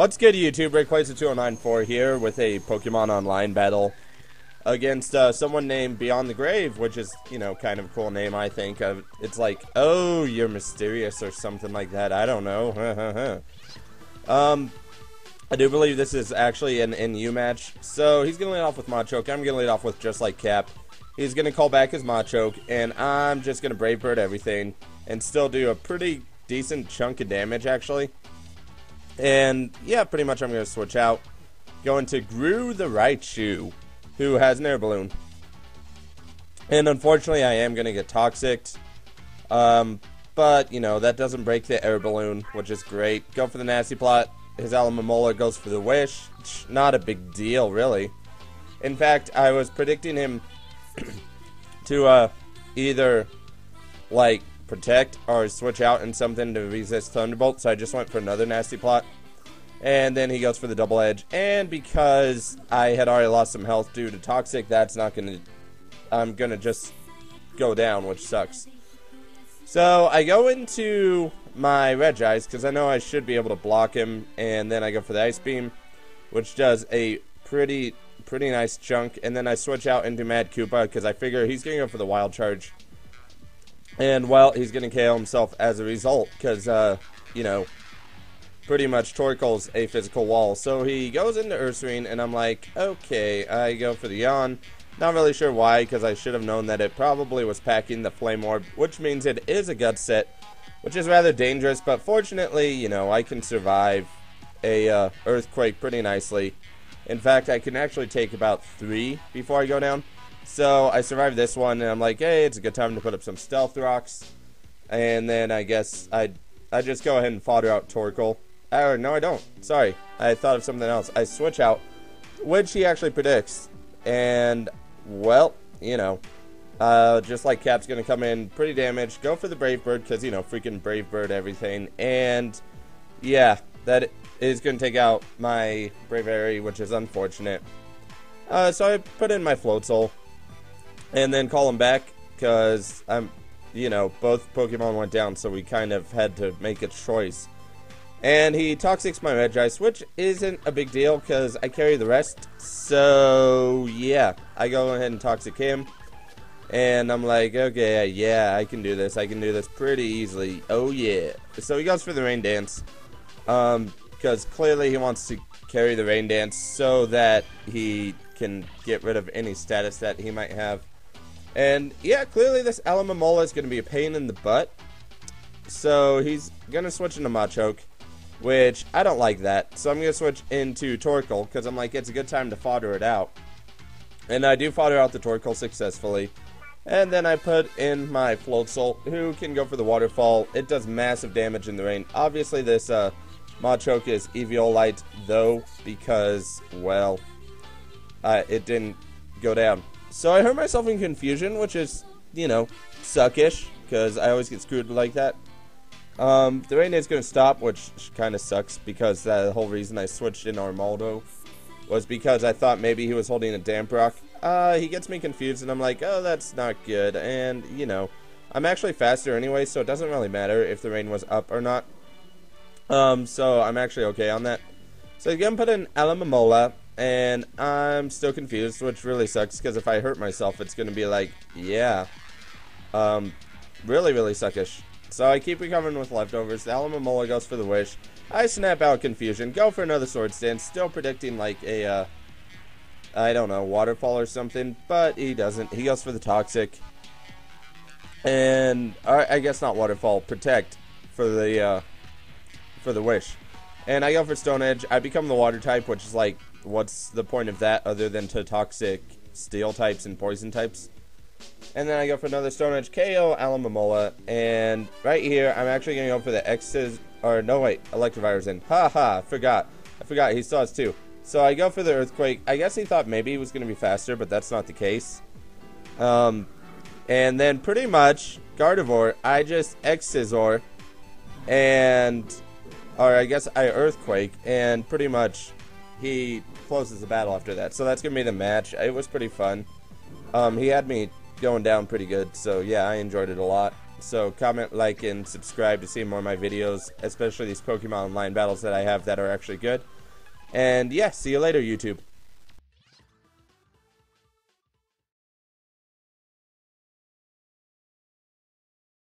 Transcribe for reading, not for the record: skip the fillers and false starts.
What's good, YouTube? Rick20994 here with a Pokemon Online battle against someone named BeyondTheGrave, which is, you know, kind of a cool name, I think. It's like, oh, you're mysterious or something like that. I don't know. I do believe this is actually an NU match. So he's going to lead off with Machoke. I'm going to lead off with just like Cap. He's going to call back his Machoke, and I'm just going to Brave Bird everything and still do a pretty decent chunk of damage, actually. And yeah, pretty much I'm going to switch out. Going to Gru the Raichu, who has an air balloon. And unfortunately, I am going to get toxic. But, you know, that doesn't break the air balloon, which is great. Go for the Nasty Plot. His Alamomola goes for the Wish. Not a big deal, really. In fact, I was predicting him to either, like, protect or switch out in something to resist Thunderbolt, so I just went for another Nasty Plot. And then he goes for the Double Edge, and because I had already lost some health due to Toxic, that's not gonna, I'm gonna just go down, which sucks. So I go into my Regice, because I know I should be able to block him, and then I go for the Ice Beam, which does a pretty nice chunk, and then I switch out into Mad Koopa, because I figure he's gonna go for the Wild Charge. And, well, he's going to KO himself as a result, because, you know, pretty much Torkoal's a physical wall. So he goes into Ursaring, and I'm like, okay, I go for the Yawn. Not really sure why, because I should have known that it probably was packing the Flame Orb, which means it is a Gut set, which is rather dangerous, but fortunately, you know, I can survive a Earthquake pretty nicely. In fact, I can actually take about 3 before I go down. So I survived this one, and I'm like, hey, it's a good time to put up some Stealth Rocks. And then I guess I just go ahead and fodder out Torkoal. Or, no, I don't. Sorry. I thought of something else. I switch out, which he actually predicts. And, well, you know, just like Cap's going to come in, pretty damaged. Go for the Brave Bird, because, you know, freaking Brave Bird everything. And, yeah, that is going to take out my Braviary, which is unfortunate. So I put in my Floatzel. And then call him back, because, you know, both Pokemon went down, so we kind of had to make a choice. And he Toxics my Regice, which isn't a big deal, because I carry the rest. So, yeah, I go ahead and Toxic him. And I'm like, okay, yeah, I can do this. I can do this pretty easily. Oh, yeah. So he goes for the Rain Dance, because clearly he wants to carry the Rain Dance so that he can get rid of any status that he might have. And, yeah, clearly this Alamomola is going to be a pain in the butt. So, he's going to switch into Machoke, which I don't like that. So, I'm going to switch into Torkoal, because I'm like, it's a good time to fodder it out. And I do fodder out the Torkoal successfully. And then I put in my Floatzel, who can go for the Waterfall. It does massive damage in the rain. Obviously, this Machoke is Eviolite, though, because, well, it didn't go down. So I hurt myself in Confusion, which is, you know, suckish, because I always get screwed like that. The rain is going to stop, which kind of sucks, because the whole reason I switched in Armaldo was because I thought maybe he was holding a Damp Rock. He gets me confused, and I'm like, oh, that's not good. And, you know, I'm actually faster anyway, so it doesn't really matter if the rain was up or not. So I'm actually okay on that. So I'm going to put in Alamomola. And I'm still confused, which really sucks, because if I hurt myself, it's going to be like, yeah, really suckish. So I keep recovering with leftovers. The Alamomola goes for the Wish. I snap out Confusion, go for another Swords Dance, still predicting like a, I don't know, Waterfall or something, but he doesn't. He goes for the Toxic. And, I guess not Waterfall, Protect for the Wish. And I go for Stone Edge. I become the Water type, which is like, what's the point of that other than to Toxic Steel types and Poison types? And then I go for another Stone Edge KO Alamomola. And right here, I'm actually going to go for the X's. Or, no, wait. Electivire's in. Haha, I forgot. He still has 2. So I go for the Earthquake. I guess he thought maybe he was going to be faster, but that's not the case. And then pretty much, Gardevoir, I just X-Scissor. And, or I guess I Earthquake. And pretty much, he closes the battle after that. So that's going to be the match. It was pretty fun. He had me going down pretty good. So yeah, I enjoyed it a lot. So comment, like, and subscribe to see more of my videos, especially these Pokemon Online battles that I have that are actually good. And yeah, see you later, YouTube.